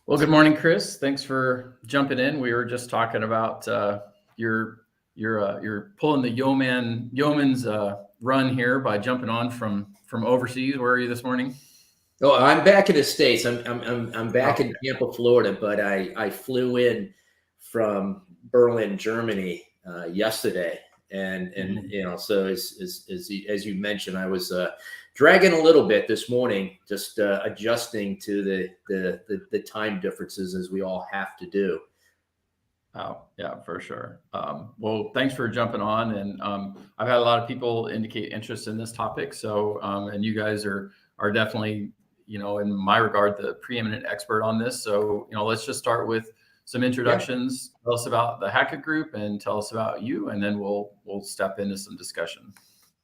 Well, good morning, Chris. Thanks for jumping in. We were just talking about you're pulling the yeoman's run here by jumping on from overseas. Where are you this morning? Oh, I'm back in the States. I'm back Okay. in Tampa, Florida, but I flew in from Berlin, Germany yesterday, and Mhm. so as you mentioned, I was dragging a little bit this morning, just adjusting to the time differences as we all have to do. Oh, yeah, for sure. Well, thanks for jumping on. And I've had a lot of people indicate interest in this topic. So, and you guys are definitely, in my regard, the preeminent expert on this. So, let's just start with some Yeah. introductions. Tell us about the Hackett Group and tell us about you, and then we'll step into some discussion.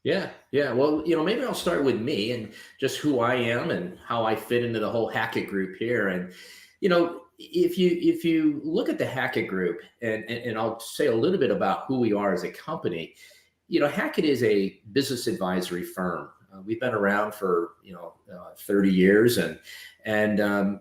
Yeah. Well, maybe I'll start with me and just who I am and how I fit into the whole Hackett Group here. And if you look at the Hackett Group, and I'll say a little bit about who we are as a company. Hackett is a business advisory firm. We've been around for 30 years, and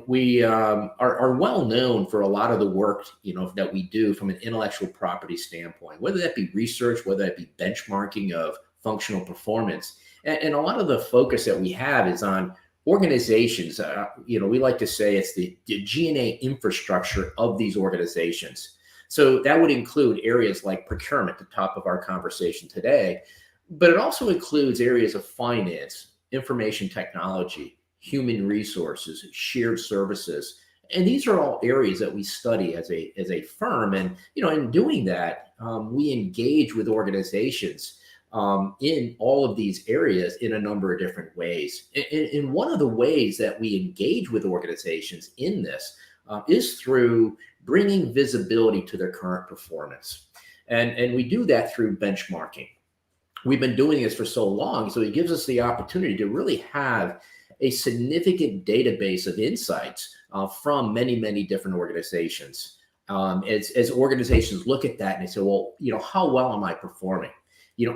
we are well known for a lot of the work that we do from an intellectual property standpoint, whether that be research, whether that be benchmarking of functional performance, and a lot of the focus that we have is on organizations. We like to say it's the G&A infrastructure of these organizations. So that would include areas like procurement, the top of our conversation today, but it also includes areas of finance, information technology, human resources, shared services. And these are all areas that we study as a firm. And, in doing that, we engage with organizations in all of these areas in a number of different ways. And one of the ways that we engage with organizations in this is through bringing visibility to their current performance. And we do that through benchmarking. We've been doing this for so long, so it gives us the opportunity to really have a significant database of insights from many different organizations. As organizations look at that and they say, well, how well am I performing?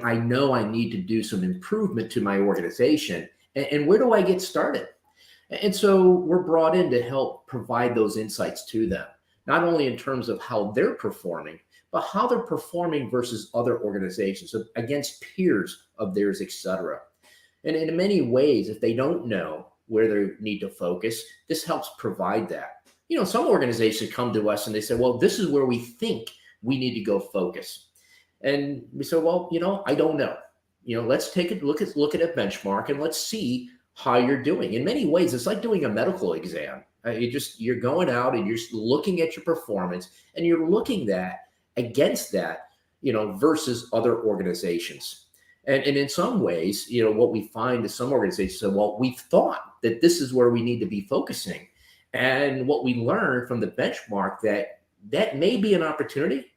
I know I need to do some improvement to my organization. And where do I get started? And so we're brought in to help provide those insights to them, not only in terms of how they're performing, but how they're performing versus other organizations, so against peers of theirs, et cetera. And in many ways, if they don't know where they need to focus, this helps provide that. Some organizations come to us and they say, well, this is where we think we need to go focus. And we say, well, I don't know. Let's take a look at a benchmark and let's see how you're doing. In many ways, it's like doing a medical exam. You're going out and you're looking at your performance and you're looking against that, versus other organizations. And in some ways, what we find is some organizations say, well, we thought that this is where we need to be focusing. And what we learned from the benchmark that may be an opportunity,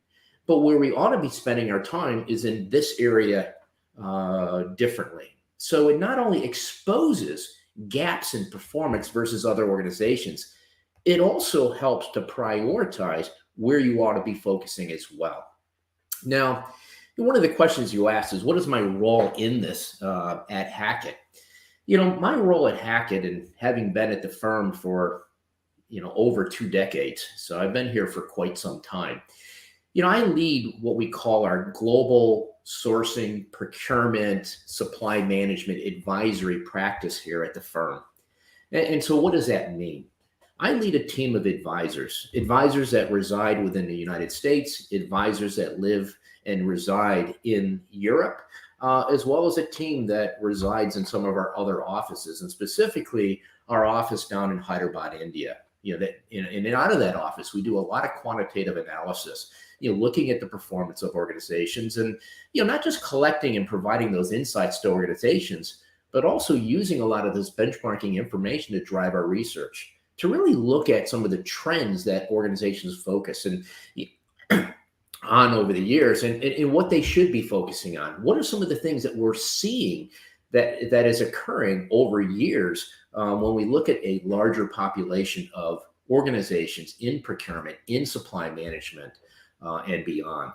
but where we ought to be spending our time is in this area differently. So it not only exposes gaps in performance versus other organizations, it also helps to prioritize where you ought to be focusing as well. Now, one of the questions you asked is, what is my role in this at Hackett? My role at Hackett, and having been at the firm for over 2 decades, so I've been here for quite some time. I lead what we call our global sourcing, procurement, supply management advisory practice here at the firm. And so what does that mean? I lead a team of advisors that reside within the United States, advisors that live and reside in Europe, as well as a team that resides in some of our other offices, and specifically our office down in Hyderabad, India. And out of that office, we do a lot of quantitative analysis, looking at the performance of organizations and, not just collecting and providing those insights to organizations, but also using a lot of this benchmarking information to drive our research, to really look at some of the trends that organizations focus on over the years and what they should be focusing on. What are some of the things that we're seeing that is occurring over years when we look at a larger population of organizations in procurement, in supply management, and beyond.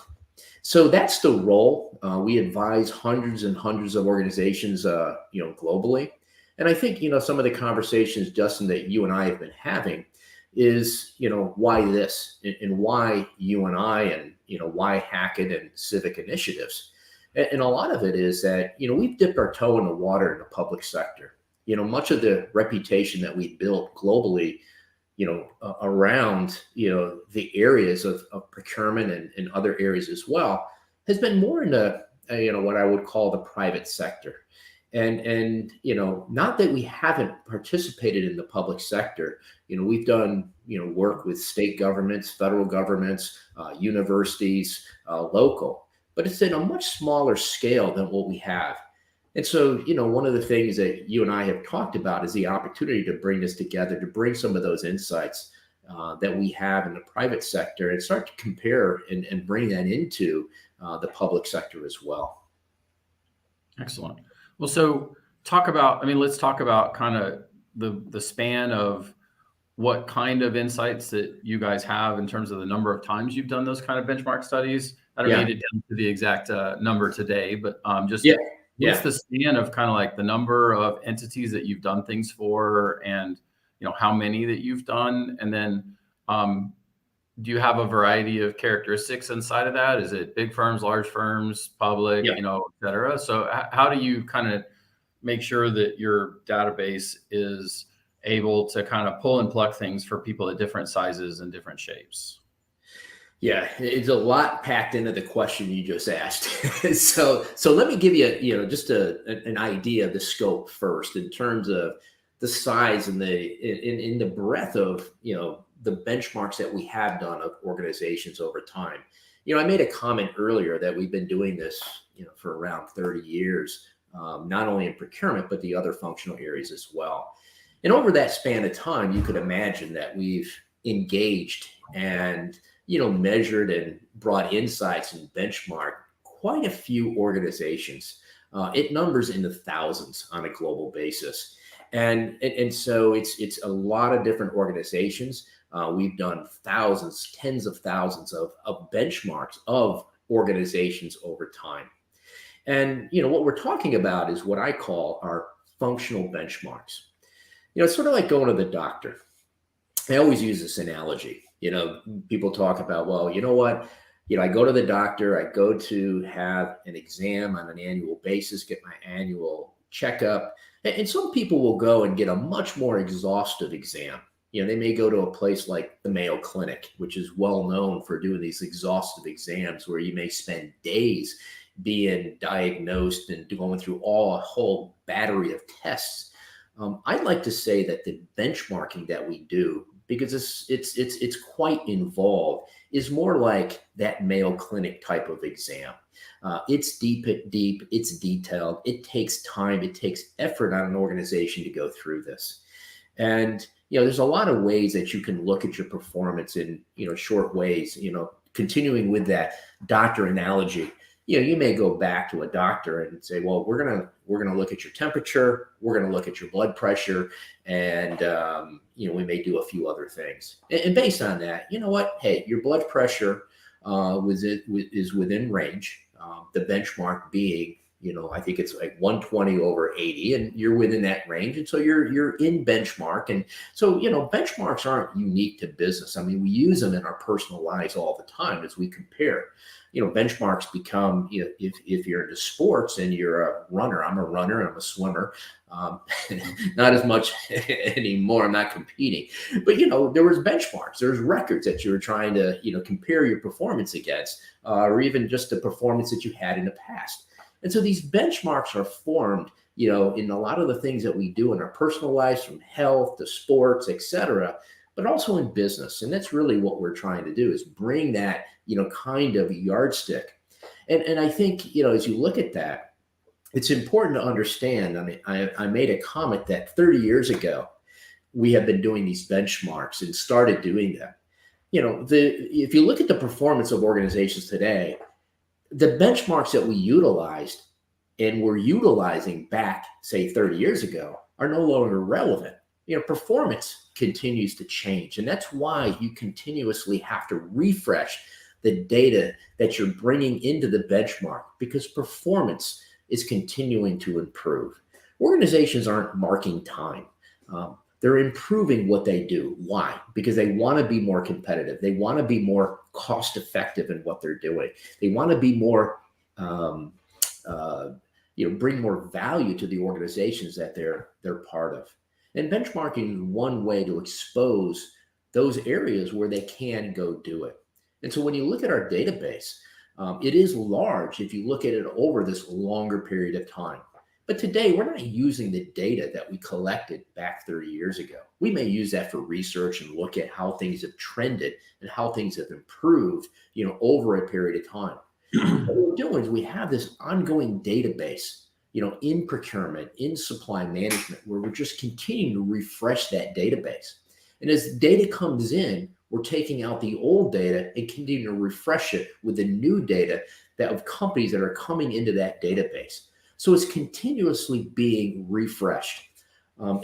So that's the role. We advise hundreds and hundreds of organizations, globally. And I think, some of the conversations, Justin, that you and I have been having, is, why this and why you and I and, why Hackett and civic initiatives. And a lot of it is that, we've dipped our toe in the water in the public sector. Much of the reputation that we built globally, around, the areas of procurement and other areas as well, has been more in the, what I would call the private sector. And not that we haven't participated in the public sector. We've done, work with state governments, federal governments, universities, local, but it's in a much smaller scale than what we have. And so, one of the things that you and I have talked about is the opportunity to bring this together, to bring some of those insights that we have in the private sector and start to compare and bring that into the public sector as well. Excellent. Well, so let's talk about kind of the span of what kind of insights that you guys have in terms of the number of times you've done those kind of benchmark studies. I don't need it down to the exact number today, but what's the span of kind of like the number of entities that you've done things for, and how many that you've done, and then do you have a variety of characteristics inside of that? Is it big firms, large firms, public, et cetera? So how do you kind of make sure that your database is able to kind of pull and pluck things for people at different sizes and different shapes? Yeah, it's a lot packed into the question you just asked. So let me give you, just an idea of the scope first in terms of the size and in the breadth of, the benchmarks that we have done of organizations over time. I made a comment earlier that we've been doing this, for around 30 years, not only in procurement, but the other functional areas as well. And over that span of time, you could imagine that we've engaged and, measured and brought insights and benchmarked quite a few organizations. It numbers in the thousands on a global basis. And so it's a lot of different organizations. We've done thousands, tens of thousands of benchmarks of organizations over time. And, what we're talking about is what I call our functional benchmarks. It's sort of like going to the doctor. I always use this analogy. People talk about, well, you know what? I go to the doctor, I go to have an exam on an annual basis, get my annual checkup. And some people will go and get a much more exhaustive exam. They may go to a place like the Mayo Clinic, which is well known for doing these exhaustive exams where you may spend days being diagnosed and going through a whole battery of tests. I'd like to say that the benchmarking that we do, because it's quite involved, is more like that Mayo Clinic type of exam. It's deep, it's detailed, it takes time, it takes effort on an organization to go through this. And, there's a lot of ways that you can look at your performance in, short ways, continuing with that doctor analogy. You may go back to a doctor and say, well, we're going to look at your temperature, we're going to look at your blood pressure, and, we may do a few other things. And based on that, hey, your blood pressure is within range. The benchmark being, I think it's like 120/80, and you're within that range. And so you're in benchmark. And so, benchmarks aren't unique to business. I mean, we use them in our personal lives all the time as we compare. Benchmarks become, if you're into sports and you're a runner, I'm a runner, I'm a swimmer, not as much anymore, I'm not competing, but there was benchmarks, there's records that you were trying to, compare your performance against, or even just the performance that you had in the past. And so these benchmarks are formed, in a lot of the things that we do in our personal lives, from health to sports, et cetera, but also in business. And that's really what we're trying to do, is bring that, kind of yardstick. And I think, as you look at that, it's important to understand. I mean, I made a comment that 30 years ago, we have been doing these benchmarks and started doing them. If you look at the performance of organizations today, the benchmarks that we utilized and were utilizing back, say, 30 years ago are no longer relevant. Performance continues to change. And that's why you continuously have to refresh the data that you're bringing into the benchmark, because performance is continuing to improve. Organizations aren't marking time. they're improving what they do. Why? Because they want to be more competitive. They want to be more cost effective in what they're doing. They want to be more, bring more value to the organizations that they're part of. And benchmarking is one way to expose those areas where they can go do it. And so when you look at our database, it is large if you look at it over this longer period of time. But today, we're not using the data that we collected back 30 years ago. We may use that for research and look at how things have trended and how things have improved, over a period of time. What we're doing is we have this ongoing database, in procurement, in supply management, where we're just continuing to refresh that database. And as data comes in, we're taking out the old data and continue to refresh it with the new data of companies that are coming into that database. So it's continuously being refreshed.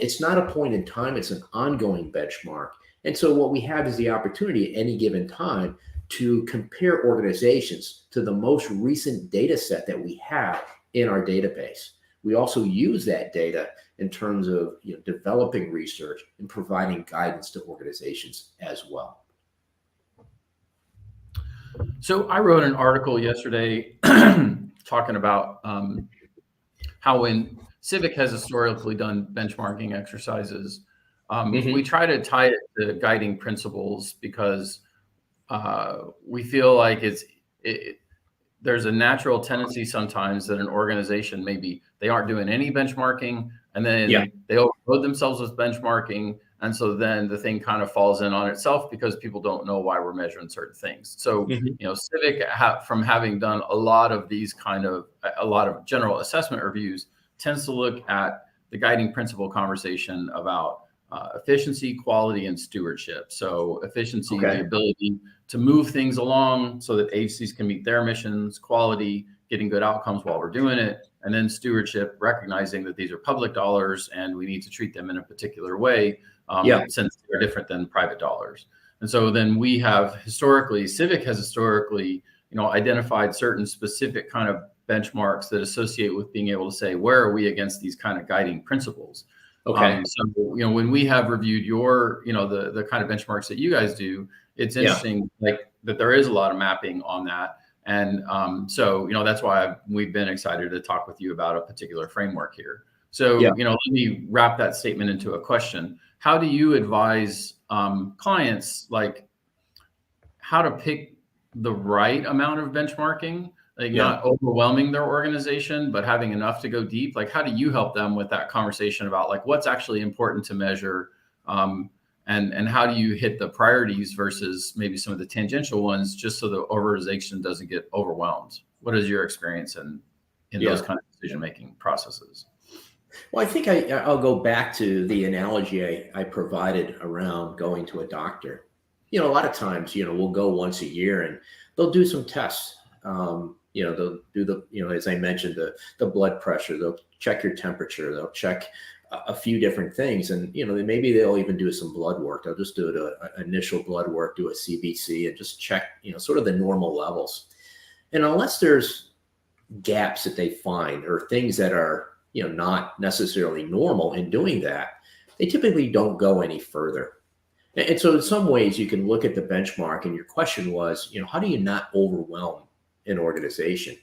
It's not a point in time, it's an ongoing benchmark. And so what we have is the opportunity at any given time to compare organizations to the most recent data set that we have in our database. We also use that data in terms of developing research and providing guidance to organizations as well. So I wrote an article yesterday talking about how when Civic has historically done benchmarking exercises, we try to tie it to guiding principles because we feel like there's a natural tendency sometimes that an organization, maybe they aren't doing any benchmarking and then they overload themselves with benchmarking. And so then the thing kind of falls in on itself because people don't know why we're measuring certain things. So, Civic, from having done a lot of general assessment reviews, tends to look at the guiding principle conversation about efficiency, quality, and stewardship. So efficiency, the ability to move things along so that agencies can meet their missions, quality, getting good outcomes while we're doing it, and then stewardship, recognizing that these are public dollars and we need to treat them in a particular way since they're different than private dollars. And so then we have Civic has historically, identified certain specific kind of benchmarks that associate with being able to say, where are we against these kind of guiding principles? So, when we have reviewed your, the kind of benchmarks that you guys do, it's interesting, like that there is a lot of mapping on that. And so, that's why we've been excited to talk with you about a particular framework here. So, let me wrap that statement into a question. How do you advise clients, like how to pick the right amount of benchmarking? Like not overwhelming their organization, but having enough to go deep. Like, how do you help them with that conversation about like what's actually important to measure, and how do you hit the priorities versus maybe some of the tangential ones, just so the organization doesn't get overwhelmed? What is your experience in those kind of decision-making processes? Well, I think I'll go back to the analogy I provided around going to a doctor. A lot of times, we'll go once a year and they'll do some tests. They'll do as I mentioned, the blood pressure, they'll check your temperature, they'll check a few different things. And, maybe they'll even do some blood work. They'll just do an initial blood work, do a CBC and just check, sort of the normal levels. And unless there's gaps that they find or things that are, not necessarily normal in doing that, they typically don't go any further. And so in some ways you can look at the benchmark, and your question was, how do you not overwhelm an organization?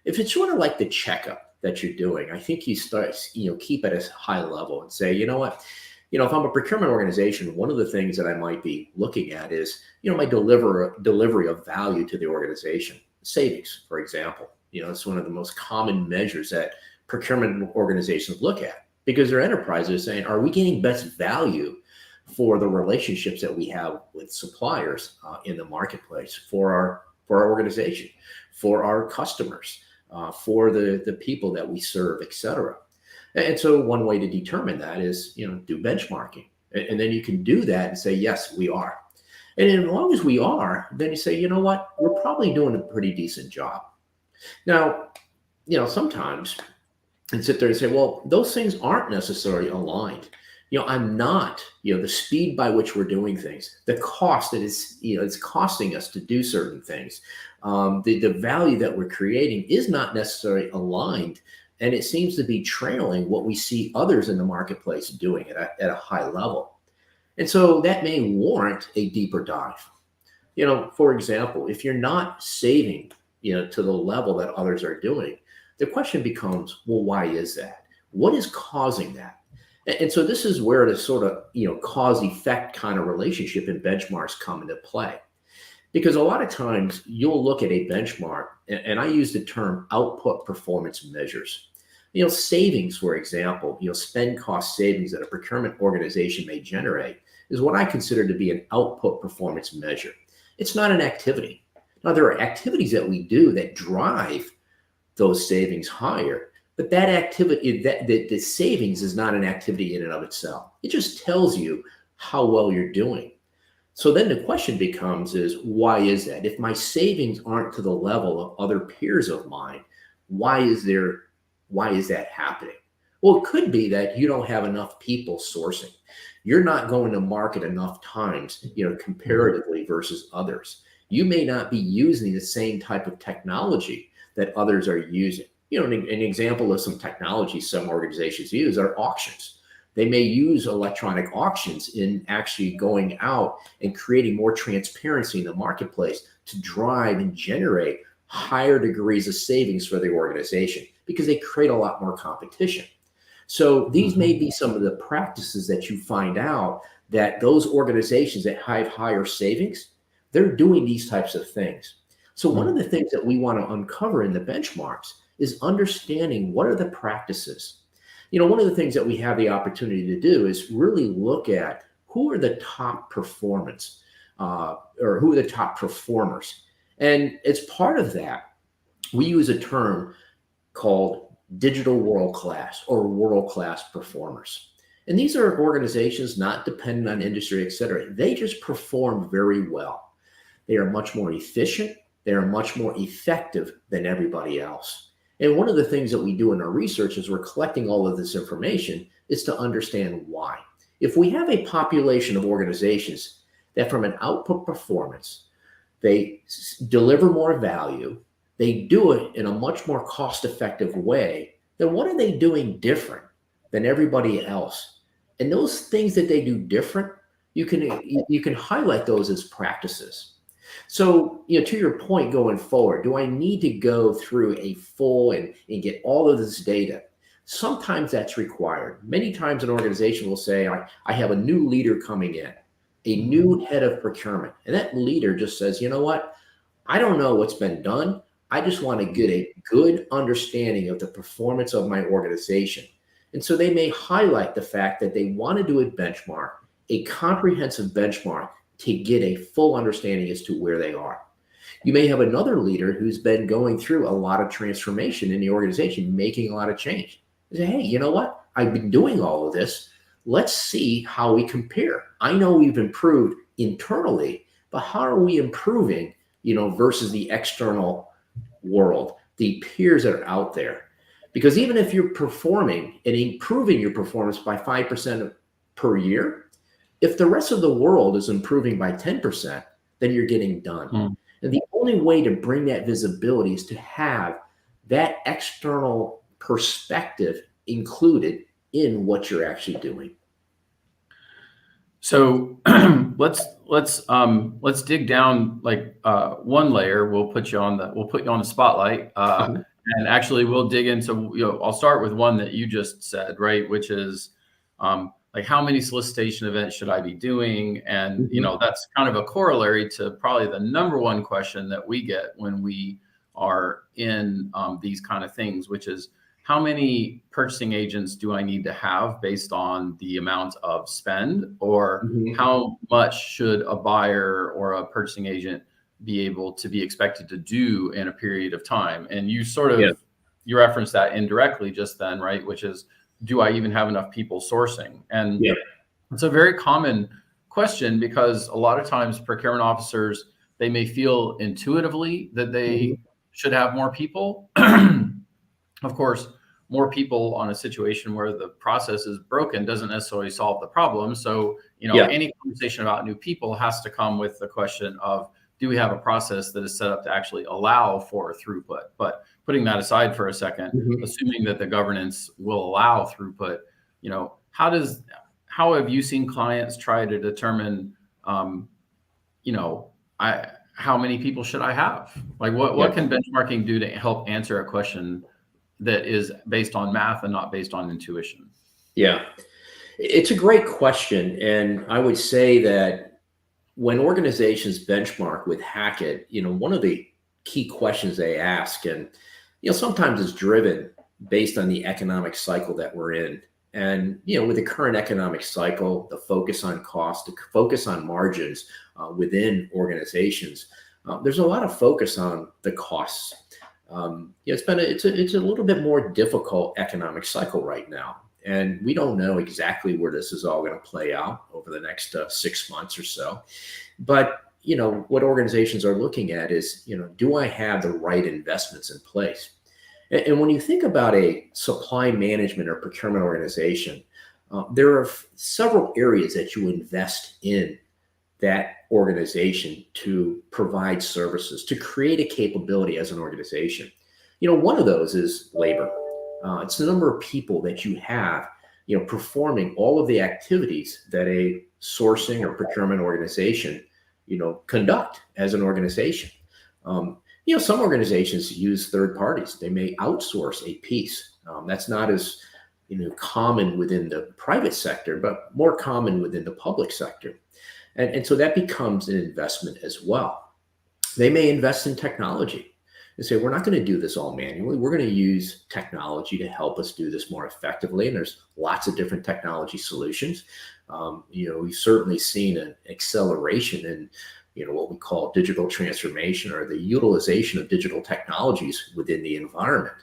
If it's sort of like the checkup that you're doing, I think you start, keep it at a high level and say, if I'm a procurement organization, one of the things that I might be looking at is, my delivery of value to the organization. Savings, for example, it's one of the most common measures that procurement organizations look at, because their enterprises are saying, are we getting best value for the relationships that we have with suppliers in the marketplace, for our organization, for our customers, for the people that we serve, et cetera. And so one way to determine that is, do benchmarking. And then you can do that and say, yes, we are. And as long as we are, then you say, we're probably doing a pretty decent job. Now, sometimes and sit there and say, well, those things aren't necessarily aligned. I'm not, the speed by which we're doing things, the cost that is, it's costing us to do certain things. The value that we're creating is not necessarily aligned and it seems to be trailing what we see others in the marketplace doing at a high level. And so that may warrant a deeper dive. For example, if you're not saving, to the level that others are doing, the question becomes, well, why is that? What is causing that? And so this is where the sort of, cause effect kind of relationship and benchmarks come into play. Because a lot of times you'll look at a benchmark, and I use the term output performance measures. Savings, for example, spend cost savings that a procurement organization may generate is what I consider to be an output performance measure. It's not an activity. Now, there are activities that we do that drive those savings higher, but that activity, the savings is not an activity in and of itself. It just tells you how well you're doing. So then the question becomes is, why is that? If my savings aren't to the level of other peers of mine, why is that happening? Well, it could be that you don't have enough people sourcing. You're not going to market enough times, comparatively versus others. You may not be using the same type of technology that others are using. An example of some technology some organizations use are auctions. They may use electronic auctions in actually going out and creating more transparency in the marketplace to drive and generate higher degrees of savings for the organization because they create a lot more competition. So these may be some of the practices that you find out that those organizations that have higher savings, they're doing these types of things. So one of the things that we want to uncover in the benchmarks is understanding what are the practices. One of the things that we have the opportunity to do is really look at who are the top performers. And as part of that, we use a term called digital world-class or world-class performers. And these are organizations not dependent on industry, et cetera. They just perform very well. They are much more efficient. They are much more effective than everybody else. And one of the things that we do in our research as we're collecting all of this information is to understand why. If we have a population of organizations that from an output performance, they deliver more value, they do it in a much more cost-effective way, then what are they doing different than everybody else? And those things that they do different, you can highlight those as practices. So, to your point going forward, do I need to go through a full and get all of this data? Sometimes that's required. Many times an organization will say, I have a new leader coming in, a new head of procurement. And that leader just says, you know what? I don't know what's been done. I just want to get a good understanding of the performance of my organization. And so they may highlight the fact that they want to do a benchmark, a comprehensive benchmark to get a full understanding as to where they are. You may have another leader who's been going through a lot of transformation in the organization, making a lot of change. They say, hey, you know what? I've been doing all of this. Let's see how we compare. I know we've improved internally, but how are we improving, versus the external world, the peers that are out there? Because even if you're performing and improving your performance by 5% per year, if the rest of the world is improving by 10%, then you're getting done. And the only way to bring that visibility is to have that external perspective included in what you're actually doing. So let's dig down like one layer. We'll put you on the spotlight, and actually we'll dig into. I'll start with one that you just said, right, which is like how many solicitation events should I be doing? And that's kind of a corollary to probably the number one question that we get when we are in these kind of things, which is how many purchasing agents do I need to have based on the amount of spend, or how much should a buyer or a purchasing agent be able to be expected to do in a period of time? And you sort of you referenced that indirectly just then, right? Which is, do I even have enough people sourcing? And it's a very common question because a lot of times procurement officers, they may feel intuitively that they should have more people. Of course, more people on a situation where the process is broken doesn't necessarily solve the problem. So, any conversation about new people has to come with the question of, do we have a process that is set up to actually allow for throughput? But putting that aside for a second, assuming that the governance will allow throughput, how have you seen clients try to determine, how many people should I have? Like what can benchmarking do to help answer a question that is based on math and not based on intuition? Yeah, it's a great question. And I would say that when organizations benchmark with Hackett, one of the key questions they ask, and, sometimes it's driven based on the economic cycle that we're in. And, with the current economic cycle, the focus on cost, the focus on margins within organizations, there's a lot of focus on the costs. It's a little bit more difficult economic cycle right now. And we don't know exactly where this is all going to play out over the next 6 months or so. But, what organizations are looking at is, do I have the right investments in place? And when you think about a supply management or procurement organization, there are several areas that you invest in that organization to provide services, to create a capability as an organization. One of those is labor. It's the number of people that you have, performing all of the activities that a sourcing or procurement organization, conduct as an organization. Some organizations use third parties. They may outsource a piece. That's not as common within the private sector, but more common within the public sector. And so that becomes an investment as well. They may invest in technology and say, we're not going to do this all manually. We're going to use technology to help us do this more effectively. And there's lots of different technology solutions. We've certainly seen an acceleration in what we call digital transformation, or the utilization of digital technologies within the environment.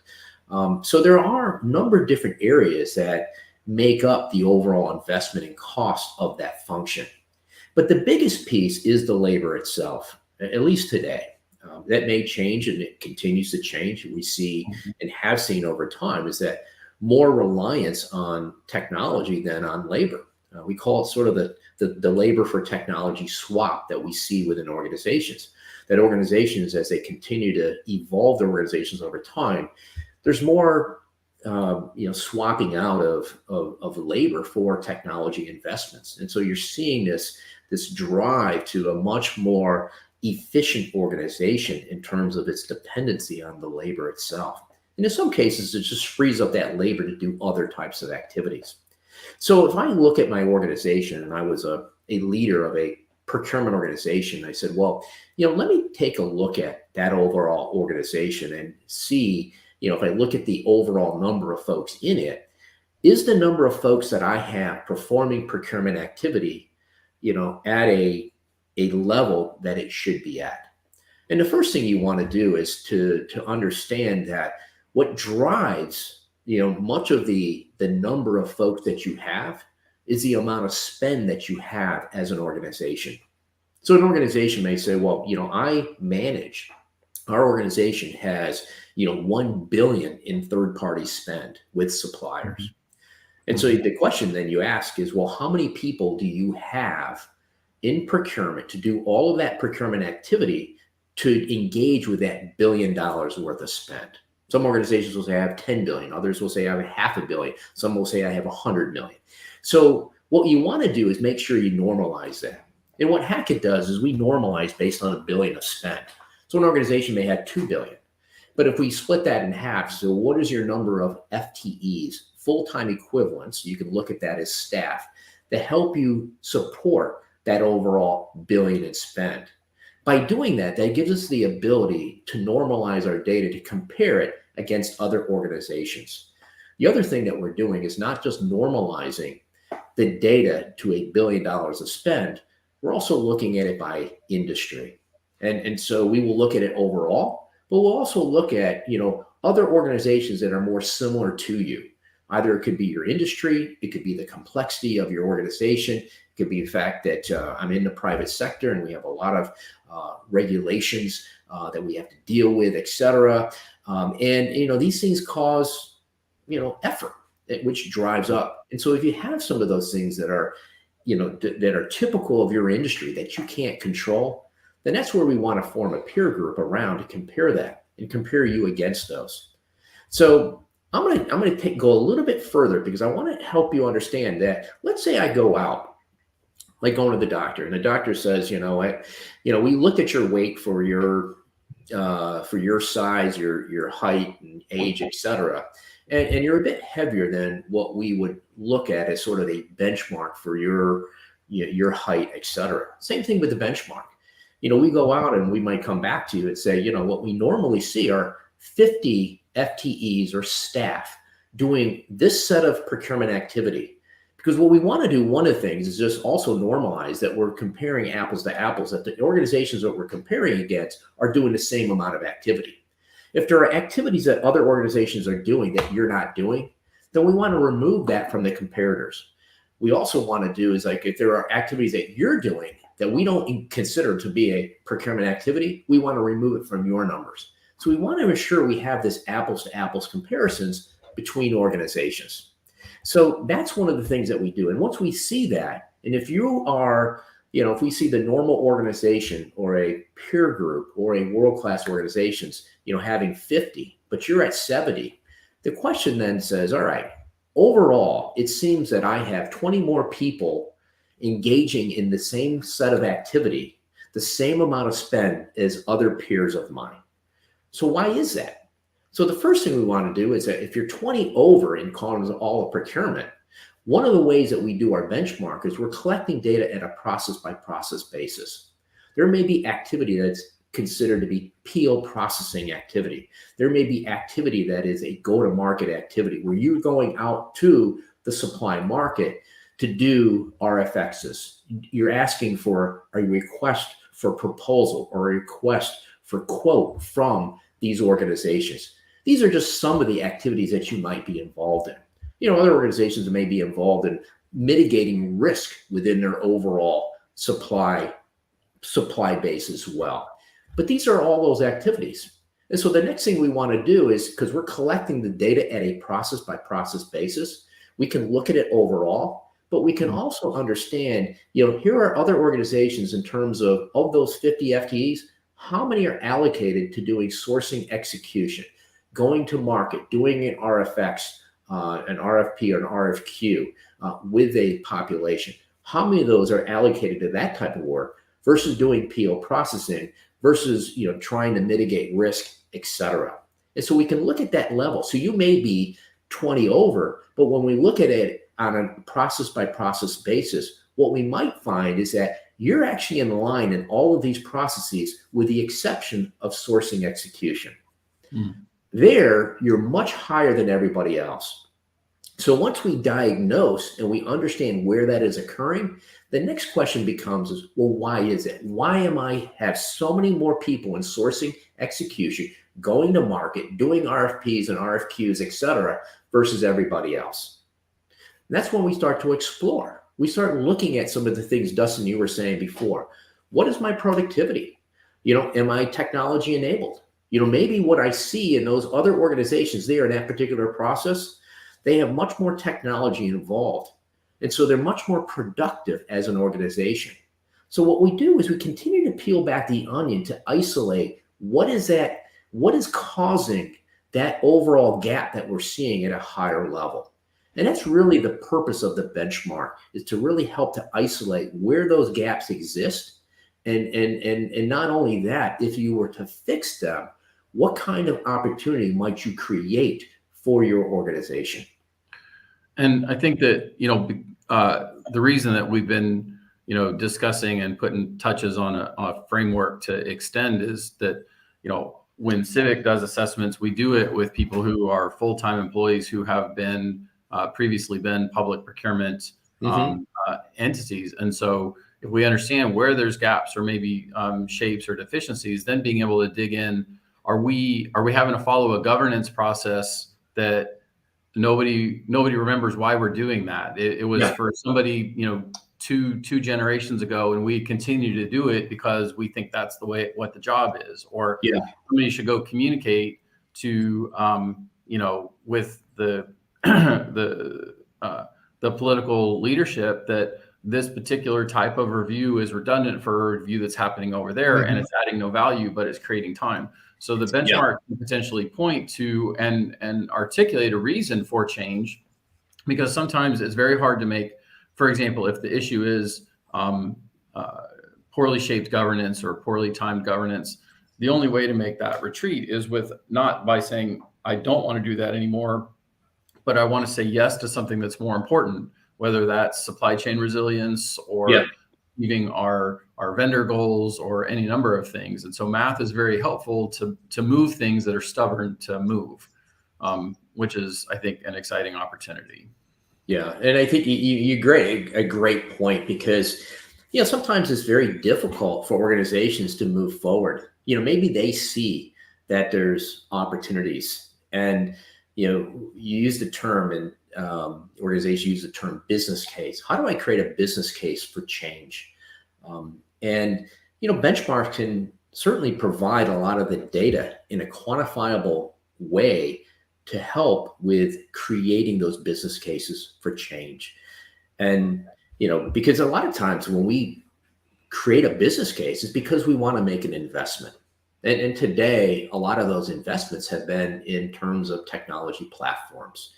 So there are a number of different areas that make up the overall investment and cost of that function. But the biggest piece is the labor itself, at least today. That may change, and it continues to change. We see and have seen over time is that more reliance on technology than on labor. We call it sort of the labor for technology swap that we see within organizations. That organizations, as they continue to evolve their organizations over time, there's more swapping out of labor for technology investments. And so you're seeing this drive to a much more efficient organization in terms of its dependency on the labor itself. And in some cases, it just frees up that labor to do other types of activities. So if I look at my organization, and I was a leader of a procurement organization, I said, well, let me take a look at that overall organization and see, if I look at the overall number of folks in it, is the number of folks that I have performing procurement activity, at a level that it should be at? And the first thing you want to do is to understand that what drives much of the number of folks that you have is the amount of spend that you have as an organization. So an organization may say, well, our organization has, 1 billion in third-party spend with suppliers. And so the question then you ask is, well, how many people do you have in procurement to do all of that procurement activity to engage with that $1 billion worth of spend? Some organizations will say I have 10 billion. Others will say I have $500 million. Some will say I have 100 million. So what you want to do is make sure you normalize that. And what Hackett does is we normalize based on $1 billion of spend. So an organization may have 2 billion. But if we split that in half, so what is your number of FTEs, full-time equivalents? You can look at that as staff to help you support that overall $1 billion in spend. By doing that, that gives us the ability to normalize our data, to compare it against other organizations. The other thing that we're doing is not just normalizing the data to $1 billion of spend, we're also looking at it by industry. And so we will look at it overall, but we'll also look at, other organizations that are more similar to you. Either it could be your industry, it could be the complexity of your organization, it could be the fact that I'm in the private sector and we have a lot of regulations that we have to deal with, et cetera. And these things cause, effort, which drives up. And so if you have some of those things that are, that are typical of your industry that you can't control, then that's where we want to form a peer group around to compare that and compare you against those. So I'm gonna go a little bit further because I want to help you understand that. Let's say I go out, like going to the doctor, and the doctor says, we looked at your weight for your size, your height and age, etc. And you're a bit heavier than what we would look at as sort of a benchmark for your height, etc. Same thing with the benchmark. We go out and we might come back to you and say, what we normally see are 50 FTEs or staff doing this set of procurement activity. Because what we want to do, one of the things is just also normalize that we're comparing apples to apples, that the organizations that we're comparing against are doing the same amount of activity. If there are activities that other organizations are doing that you're not doing, then we want to remove that from the comparators. We also want to do is, like, if there are activities that you're doing that we don't consider to be a procurement activity, we want to remove it from your numbers. So we want to ensure we have this apples to apples comparisons between organizations. So that's one of the things that we do. And once we see that, and if you are, if we see the normal organization or a peer group or a world-class organizations, having 50, but you're at 70, the question then says, all right, overall, it seems that I have 20 more people engaging in the same set of activity, the same amount of spend as other peers of mine. So why is that? So the first thing we want to do is that if you're 20 over in columns all of procurement, one of the ways that we do our benchmark is we're collecting data at a process by process basis. There may be activity that's considered to be PO processing activity. There may be activity that is a go-to-market activity where you're going out to the supply market to do RFXs. You're asking for a request for proposal or a request for quote from these organizations. These are just some of the activities that you might be involved in. Other organizations may be involved in mitigating risk within their overall supply base as well. But these are all those activities. And so the next thing we want to do is, because we're collecting the data at a process by process basis, we can look at it overall, but we can also understand, here are other organizations in terms of those 50 FTEs, how many are allocated to doing sourcing execution, going to market, doing an RFX, an RFP or an RFQ with a population. How many of those are allocated to that type of work versus doing PO processing versus trying to mitigate risk, etc. And so we can look at that level. So you may be 20 over, but when we look at it on a process by process basis, what we might find is that you're actually in line in all of these processes with the exception of sourcing execution. There, you're much higher than everybody else. So once we diagnose and we understand where that is occurring, the next question becomes is, well, why is it? Why am I have so many more people in sourcing execution, going to market, doing RFPs and RFQs, et cetera, versus everybody else? And that's when we start to explore. We start looking at some of the things, Dustin, you were saying before. What is my productivity? Am I technology enabled? Maybe what I see in those other organizations there in that particular process, they have much more technology involved. And so they're much more productive as an organization. So what we do is we continue to peel back the onion to isolate what is causing that overall gap that we're seeing at a higher level. And that's really the purpose of the benchmark, is to really help to isolate where those gaps exist. And not only that, if you were to fix them, what kind of opportunity might you create for your organization? And I think that, the reason that we've been, discussing and putting touches on a framework to extend is that, when Civic does assessments, we do it with people who are full-time employees who have been previously been public procurement entities. And so if we understand where there's gaps or maybe shapes or deficiencies, then being able to dig in, are we having to follow a governance process that nobody remembers why we're doing that? It was for somebody, two generations ago, and we continue to do it because we think that's what the job is. Or somebody should go communicate to with the the political leadership that this particular type of review is redundant for a review that's happening over there, and it's adding no value, but it's creating time. So the benchmark can potentially point to and articulate a reason for change, because sometimes it's very hard to make, for example, if the issue is poorly shaped governance or poorly timed governance, the only way to make that retreat is with not by saying, I don't want to do that anymore, but I want to say yes to something that's more important, whether that's supply chain resilience or achieving our vendor goals or any number of things. And so math is very helpful to move things that are stubborn to move, which is, I think, an exciting opportunity. Yeah, and I think you a great point, because sometimes it's very difficult for organizations to move forward. Maybe they see that there's opportunities, and you use the term, and organizations use the term business case. How do I create a business case for change? And benchmarks can certainly provide a lot of the data in a quantifiable way to help with creating those business cases for change. And because a lot of times when we create a business case, it's because we want to make an investment. And today, a lot of those investments have been in terms of technology platforms.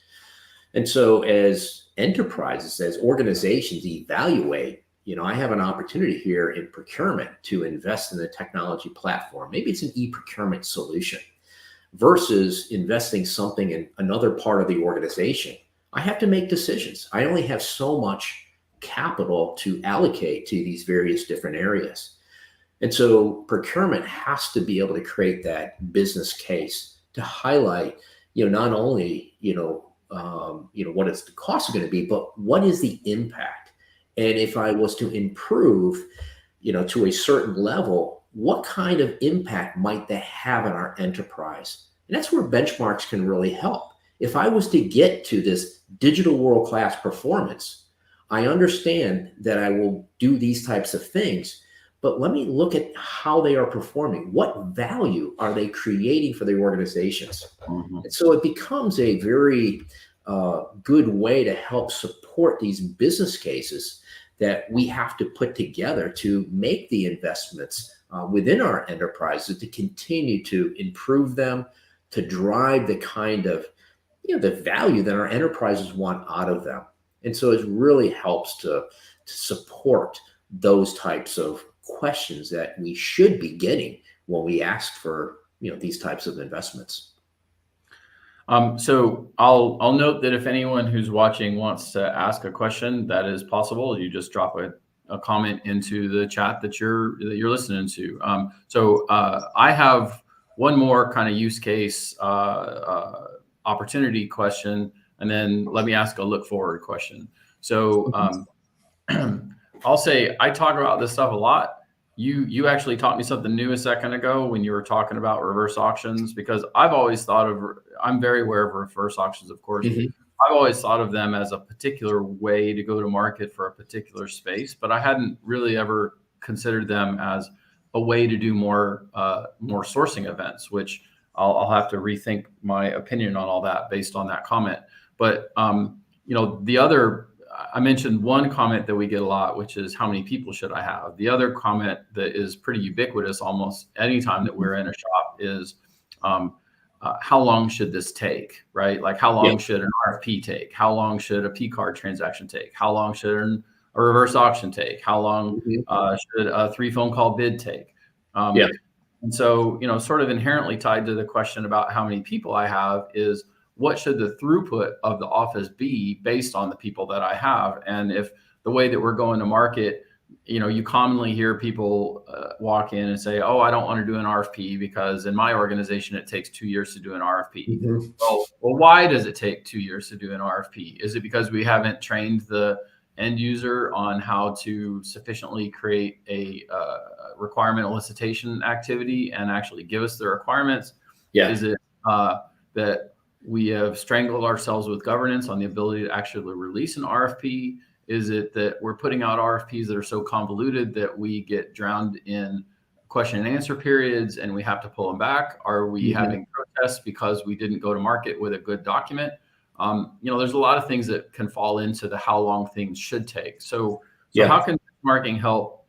And so as enterprises, as organizations evaluate, I have an opportunity here in procurement to invest in a technology platform. Maybe it's an e-procurement solution versus investing something in another part of the organization. I have to make decisions. I only have so much capital to allocate to these various different areas. And so procurement has to be able to create that business case to highlight, not only, what is the cost going to be, but what is the impact? And if I was to improve, to a certain level, what kind of impact might that have on our enterprise? And that's where benchmarks can really help. If I was to get to this digital world-class performance, I understand that I will do these types of things, but let me look at how they are performing. What value are they creating for the organizations? And so it becomes a very good way to help support these business cases that we have to put together to make the investments within our enterprises to continue to improve them, to drive the kind of, the value that our enterprises want out of them. And so it really helps to support those types of questions that we should be getting when we ask for, these types of investments. So I'll note that if anyone who's watching wants to ask a question, that is possible. You just drop a comment into the chat that you're listening to. So I have one more kind of use case opportunity question, and then let me ask a look forward question. So I'll say I talk about this stuff a lot. You actually taught me something new a second ago when you were talking about reverse auctions, because I've always thought of, I'm very aware of reverse auctions, of course. I've always thought of them as a particular way to go to market for a particular space, but I hadn't really ever considered them as a way to do more sourcing events, which I'll have to rethink my opinion on all that based on that comment. But the other, I mentioned one comment that we get a lot, which is how many people should I have? The other comment that is pretty ubiquitous almost anytime that we're in a shop is how long should this take, right? Like how long should an RFP take? How long should a P card transaction take? How long should a reverse auction take? How long should a 3 phone call bid take? And so, sort of inherently tied to the question about how many people I have is, what should the throughput of the office be based on the people that I have? And if the way that we're going to market, you commonly hear people walk in and say, oh, I don't want to do an RFP because in my organization, it takes 2 years to do an RFP. Well, why does it take 2 years to do an RFP? Is it because we haven't trained the end user on how to sufficiently create a requirement elicitation activity and actually give us the requirements? Is it that we have strangled ourselves with governance on the ability to actually release an RFP? Is it that we're putting out RFPs that are so convoluted that we get drowned in question and answer periods and we have to pull them back? Are we having protests because we didn't go to market with a good document? There's a lot of things that can fall into the how long things should take. So So how can benchmarking help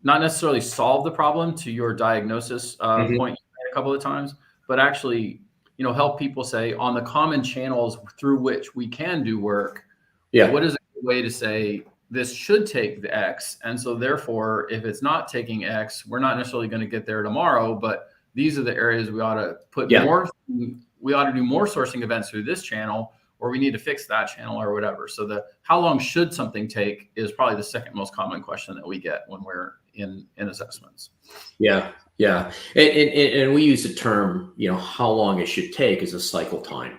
not necessarily solve the problem to your diagnosis point you made a couple of times, but actually, help people say on the common channels through which we can do work, what is a good way to say this should take the X? And so therefore, if it's not taking X, we're not necessarily going to get there tomorrow, but these are the areas we ought to put more, we ought to do more sourcing events through this channel, or we need to fix that channel or whatever. So how long should something take is probably the second most common question that we get when we're in assessments. Yeah. And we use the term, how long it should take as a cycle time.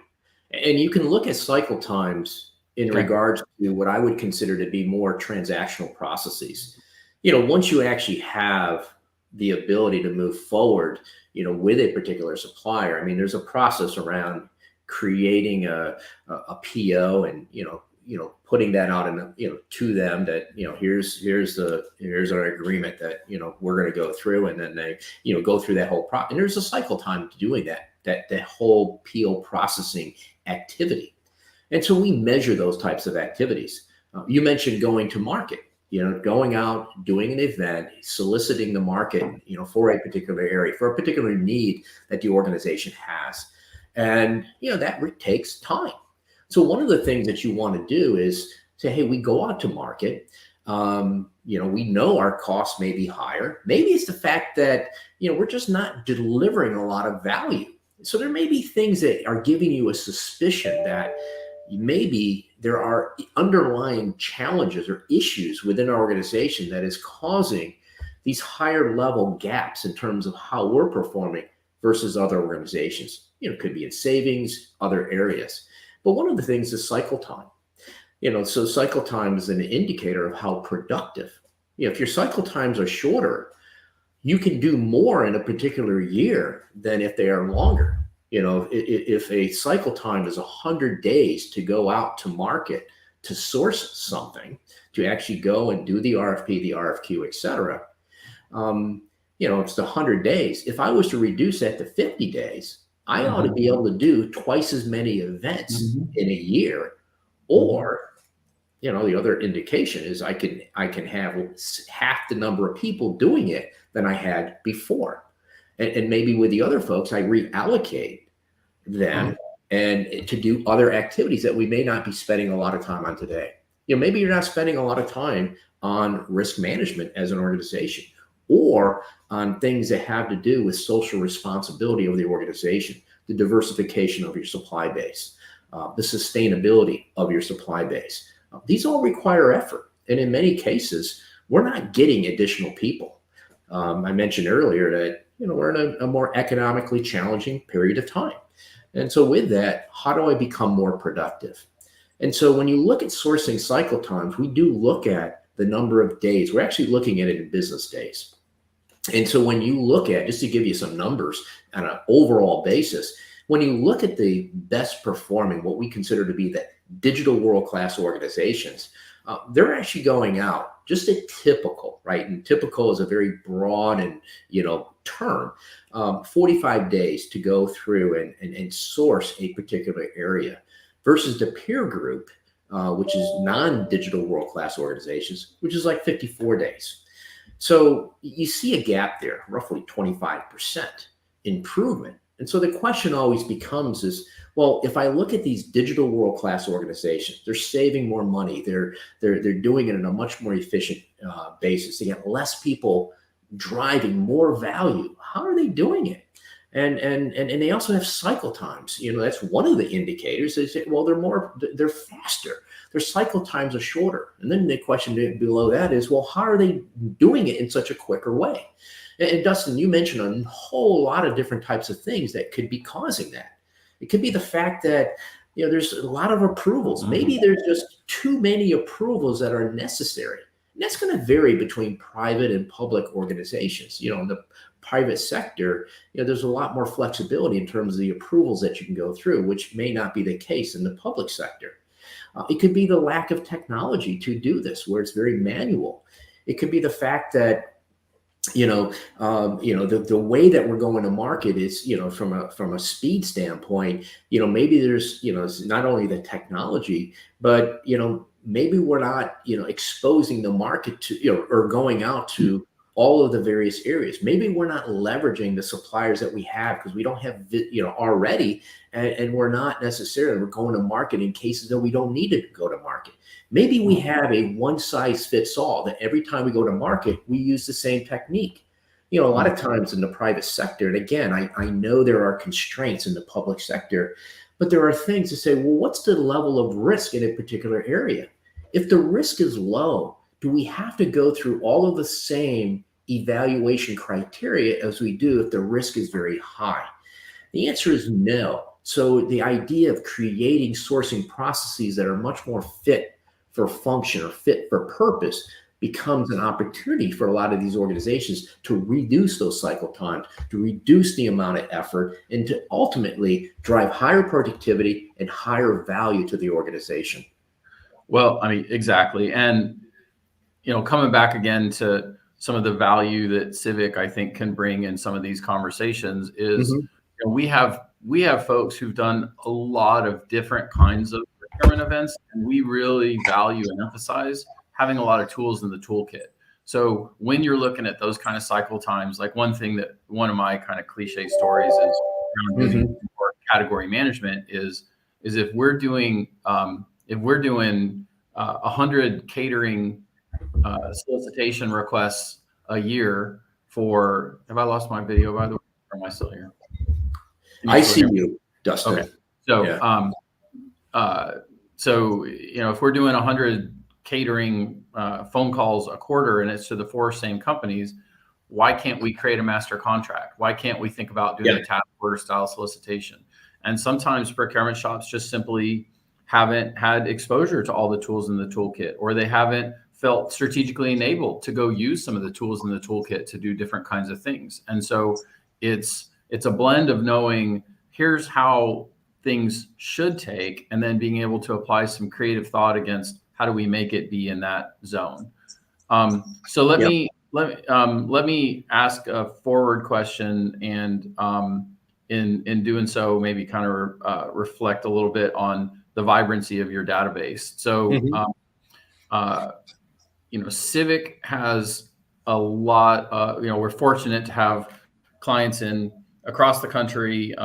And you can look at cycle times in regards to what I would consider to be more transactional processes. Once you actually have the ability to move forward, with a particular supplier, I mean, there's a process around creating a PO and, putting that out and, to them that, here's our agreement that, we're going to go through, and then they, go through that whole process. And there's a cycle time to doing that whole PO processing activity. And so we measure those types of activities. You mentioned going to market, going out, doing an event, soliciting the market, for a particular area, for a particular need that the organization has. And, that takes time. So one of the things that you want to do is say, hey, we go out to market. We know our costs may be higher. Maybe it's the fact that, we're just not delivering a lot of value. So there may be things that are giving you a suspicion that maybe there are underlying challenges or issues within our organization that is causing these higher level gaps in terms of how we're performing versus other organizations. It could be in savings, other areas. But one of the things is cycle time. So cycle time is an indicator of how productive. If your cycle times are shorter, you can do more in a particular year than if they are longer. If a cycle time is 100 days to go out to market to source something, to actually go and do the RFP, the RFQ, et cetera, it's the 100 days. If I was to reduce that to 50 days, I ought to be able to do twice as many events in a year. Or, the other indication is I can have half the number of people doing it than I had before. And maybe with the other folks, I reallocate them and to do other activities that we may not be spending a lot of time on today. Maybe you're not spending a lot of time on risk management as an organization, or on things that have to do with social responsibility of the organization, the diversification of your supply base, the sustainability of your supply base. These all require effort. And in many cases, we're not getting additional people. I mentioned earlier that, we're in a more economically challenging period of time. And so with that, how do I become more productive? And so when you look at sourcing cycle times, we do look at the number of days. We're actually looking at it in business days. And so when you look at, just to give you some numbers on an overall basis, when you look at the best performing, what we consider to be the digital world-class organizations, they're actually going out, just a typical, right? And typical is a very broad and, term, 45 days to go through and source a particular area versus the peer group, which is non-digital world-class organizations, which is like 54 days. So you see a gap there, roughly 25% improvement. And so the question always becomes is, well, if I look at these digital world-class organizations, they're saving more money. They're doing it in a much more efficient basis. They get less people driving more value. How are they doing it? And they also have cycle times. That's one of the indicators. They say, well, they're faster. Their cycle times are shorter. And then the question below that is, well, how are they doing it in such a quicker way? And Dustin, you mentioned a whole lot of different types of things that could be causing that. It could be the fact that, there's a lot of approvals. Maybe there's just too many approvals that are necessary. And that's going to vary between private and public organizations. In the private sector, there's a lot more flexibility in terms of the approvals that you can go through, which may not be the case in the public sector. It could be the lack of technology to do this, where it's very manual. It could be the fact that the way that we're going to market is, from a speed standpoint, maybe there's, it's not only the technology, but, maybe we're not, exposing the market to, or going out to all of the various areas. Maybe we're not leveraging the suppliers that we have because we don't have, already, and we're not necessarily, we're going to market in cases that we don't need to go to market. Maybe we have a one size fits all, that every time we go to market, we use the same technique. A lot of times in the private sector, and again, I know there are constraints in the public sector, but there are things to say, well, what's the level of risk in a particular area? If the risk is low, do we have to go through all of the same evaluation criteria as we do if the risk is very high? The answer is no. So the idea of creating sourcing processes that are much more fit for function or fit for purpose becomes an opportunity for a lot of these organizations to reduce those cycle times, to reduce the amount of effort, and to ultimately drive higher productivity and higher value to the organization. Well, I mean, exactly. And, coming back again to some of the value that Civic, I think, can bring in some of these conversations is, we have folks who've done a lot of different kinds of procurement events, and we really value and emphasize having a lot of tools in the toolkit. So when you're looking at those kind of cycle times, like one of my kind of cliche stories is around doing category management is if we're doing 100 catering solicitation requests a year for, have I lost my video, by the way, or am I still here? I see you, Dustin. Okay. So, so, if we're doing 100 catering phone calls a quarter and it's to the 4 same companies, why can't we create a master contract? Why can't we think about doing a task order style solicitation? And sometimes procurement shops just simply haven't had exposure to all the tools in the toolkit, or they haven't felt strategically enabled to go use some of the tools in the toolkit to do different kinds of things. And so it's a blend of knowing here's how things should take, and then being able to apply some creative thought against how do we make it be in that zone. So let me ask a forward question, and in doing so, maybe kind of reflect a little bit on the vibrancy of your database. So, Civic has a lot. We're fortunate to have clients across the country,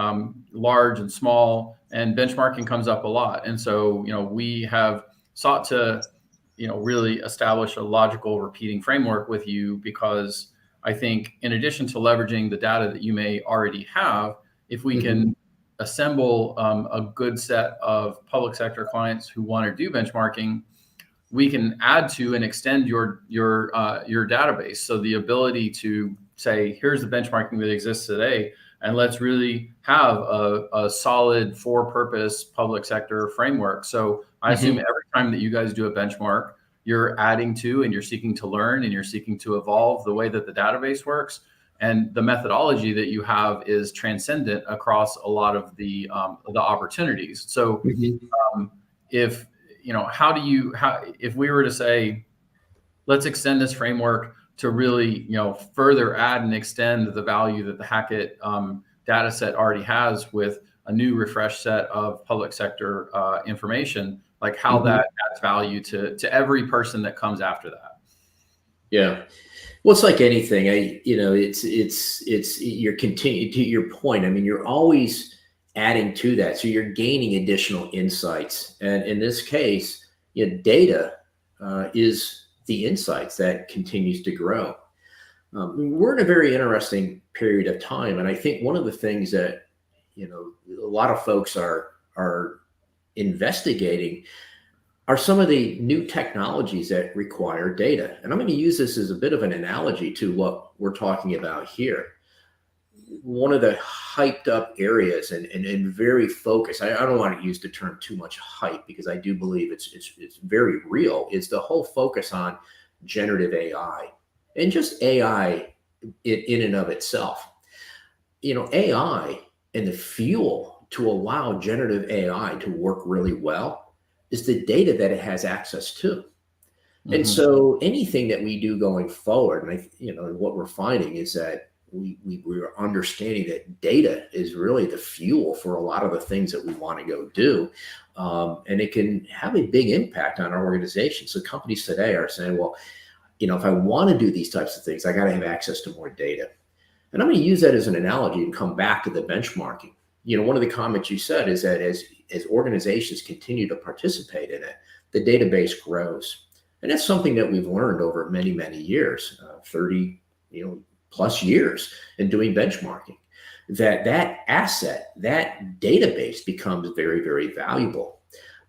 large and small, and benchmarking comes up a lot. And so, we have sought to, really establish a logical repeating framework with you, because I think in addition to leveraging the data that you may already have, if we can assemble a good set of public sector clients who want to do benchmarking, we can add to and extend your database. So the ability to say, here's the benchmarking that exists today, and let's really have a solid for-purpose public sector framework. So I assume every time that you guys do a benchmark, you're adding to and you're seeking to learn and you're seeking to evolve the way that the database works. And the methodology that you have is transcendent across a lot of the opportunities. So if we were to say, let's extend this framework to really, further add and extend the value that the Hackett data set already has with a new refreshed set of public sector information, like how that adds value to every person that comes after that. Yeah. Well, it's like anything. You're continuing to your point. I mean, you're always adding to that. So you're gaining additional insights. And in this case, data is the insights that continues to grow. We're in a very interesting period of time. And I think one of the things that, a lot of folks are investigating are some of the new technologies that require data. And I'm going to use this as a bit of an analogy to what we're talking about here. One of the hyped up areas and very focused, I don't want to use the term too much hype, because I do believe it's very real, is the whole focus on generative AI and just AI in and of itself. AI and the fuel to allow generative AI to work really well is the data that it has access to. And so anything that we do going forward, and what we're finding is that we're understanding that data is really the fuel for a lot of the things that we want to go do. And it can have a big impact on our organization. So companies today are saying, well, if I want to do these types of things, I got to have access to more data. And I'm going to use that as an analogy and come back to the benchmarking. One of the comments you said is that as organizations continue to participate in it, the database grows. And that's something that we've learned over many, many years, 30, plus years in doing benchmarking, that asset, that database becomes very, very valuable.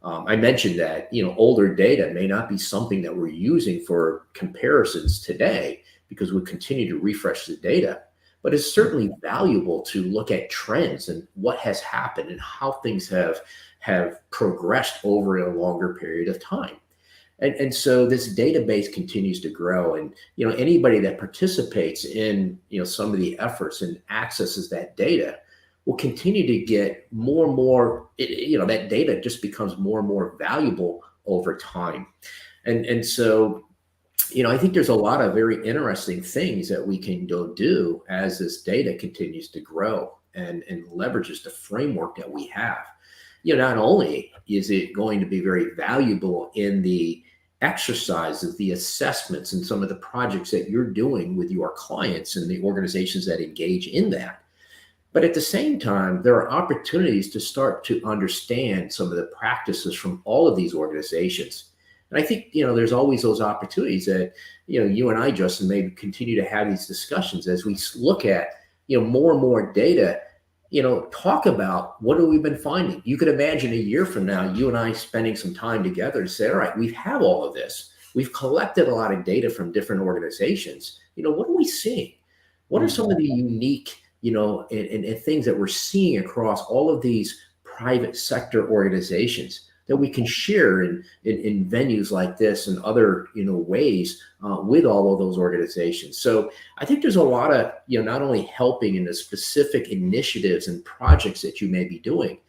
I mentioned that, older data may not be something that we're using for comparisons today because we continue to refresh the data, but it's certainly valuable to look at trends and what has happened and how things have progressed over a longer period of time. And so this database continues to grow, and anybody that participates in some of the efforts and accesses that data will continue to get more and more. That data just becomes more and more valuable over time, and so I think there's a lot of very interesting things that we can go do as this data continues to grow and leverages the framework that we have. Not only is it going to be very valuable in the exercises, the assessments, and some of the projects that you're doing with your clients and the organizations that engage in that, but at the same time, there are opportunities to start to understand some of the practices from all of these organizations. And I think, there's always those opportunities that, you and I, Justin, may continue to have these discussions as we look at, more and more data, talk about what have we been finding. You could imagine a year from now, you and I spending some time together to say, all right, we have all of this. We've collected a lot of data from different organizations. What are we seeing? What are some of the unique, and things that we're seeing across all of these private sector organizations that we can share in venues like this and other, ways with all of those organizations. So I think there's a lot of, not only helping in the specific initiatives and projects that you may be doing,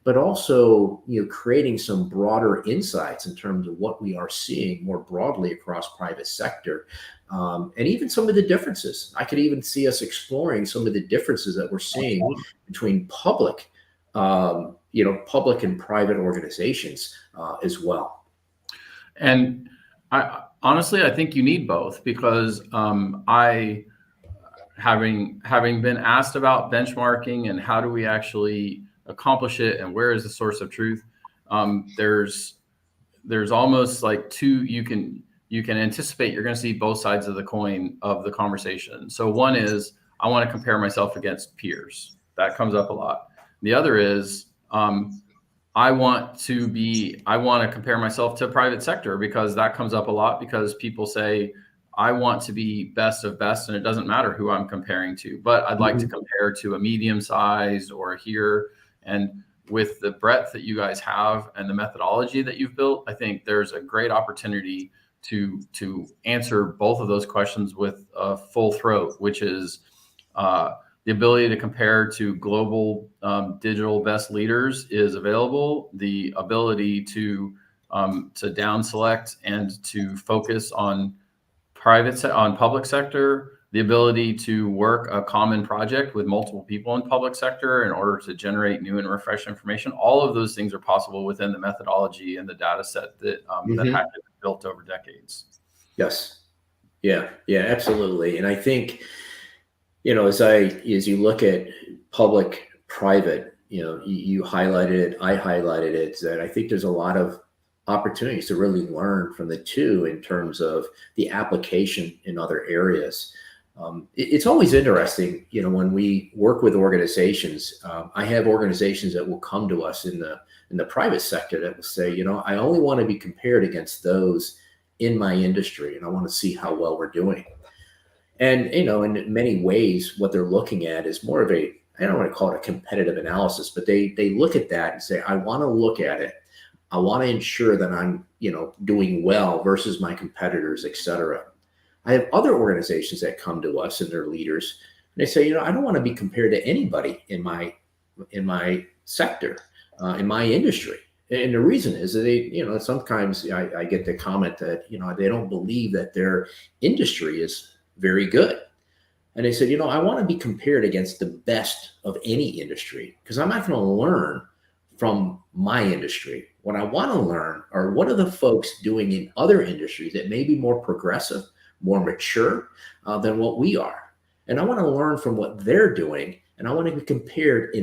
but also, creating some broader insights in terms of what we are seeing more broadly across private sector. And even some of the differences. I could even see us exploring some of the differences that we're seeing between public and private organizations as well. And honestly, I think you need both, because having been asked about benchmarking and how do we actually accomplish it and where is the source of truth, there's almost like you can anticipate you're going to see both sides of the coin of the conversation. So one is, I want to compare myself against peers. That comes up a lot. The other is, I want to compare myself to private sector, because that comes up a lot, because people say, I want to be best of best, and it doesn't matter who I'm comparing to, but I'd like to compare to a medium sized or here. And with the breadth that you guys have and the methodology that you've built, I think there's a great opportunity to answer both of those questions with a full throat, which is the ability to compare to global digital best leaders is available. The ability to down select and to focus on public sector, the ability to work a common project with multiple people in public sector in order to generate new and refresh information. All of those things are possible within the methodology and the data set that Hackett built over decades. Yes. Yeah, absolutely. And I think, as you look at public, private, you highlighted it, I highlighted it, that I think there's a lot of opportunities to really learn from the two in terms of the application in other areas. It's always interesting, when we work with organizations. I have organizations that will come to us in the private sector that will say, I only want to be compared against those in my industry, and I want to see how well we're doing. And, in many ways, what they're looking at is more of I don't want to call it a competitive analysis, but they look at that and say, I want to look at it. I want to ensure that I'm, doing well versus my competitors, et cetera. I have other organizations that come to us and their leaders, and they say, I don't want to be compared to anybody in my sector, in my industry. And the reason is that they, sometimes I get the comment that, they don't believe that their industry is very good. And they said, I want to be compared against the best of any industry, because I'm not going to learn from my industry. What I want to learn are what are the folks doing in other industries that may be more progressive, more mature than what we are. And I want to learn from what they're doing. And I want to be compared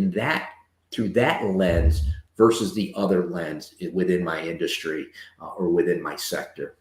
through that lens versus the other lens within my industry or within my sector.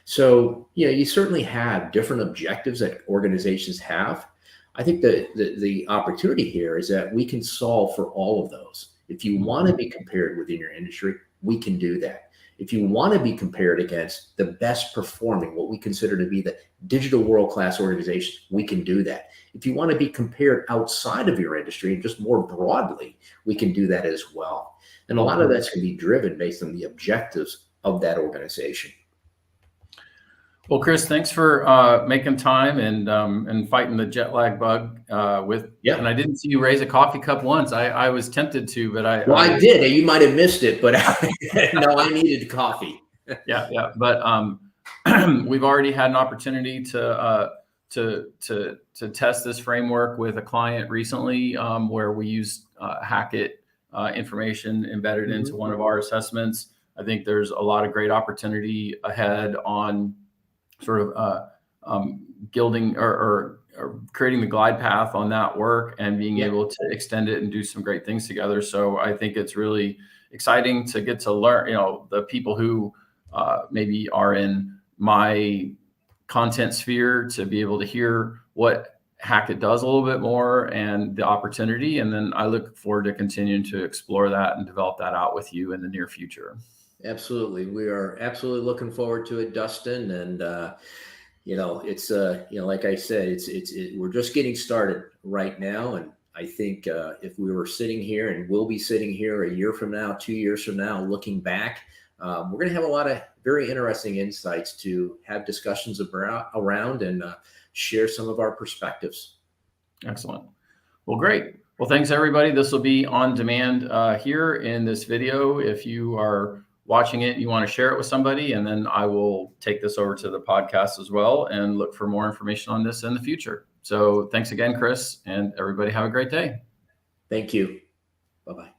So, you certainly have different objectives that organizations have. I think the opportunity here is that we can solve for all of those. If you want to be compared within your industry, we can do that. If you want to be compared against the best performing, what we consider to be the digital world-class organizations, we can do that. If you want to be compared outside of your industry and just more broadly, we can do that as well. And a lot of that's going to be driven based on the objectives of that organization. Well, Chris, thanks for making time and fighting the jet lag bug Yeah. And I didn't see you raise a coffee cup once. I was tempted to, but I did. You might have missed it, but no, I needed coffee. Yeah. But we've already had an opportunity to test this framework with a client recently, where we used Hackett information embedded into one of our assessments. I think there's a lot of great opportunity ahead on sort of gilding or creating the glide path on that work and being able to extend it and do some great things together. So I think it's really exciting to get to learn, the people who maybe are in my content sphere to be able to hear what Hackett does a little bit more and the opportunity. And then I look forward to continuing to explore that and develop that out with you in the near future. Absolutely. We are absolutely looking forward to it, Dustin. And, it's, like I said, we're just getting started right now. And I think if we were sitting here, and we'll be sitting here a year from now, 2 years from now, looking back, we're going to have a lot of very interesting insights to have discussions around and share some of our perspectives. Excellent. Well, great. Well, thanks, everybody. This will be on demand here in this video. If you are watching it, you want to share it with somebody, and then I will take this over to the podcast as well and look for more information on this in the future. So thanks again, Chris, and everybody have a great day. Thank you. Bye-bye.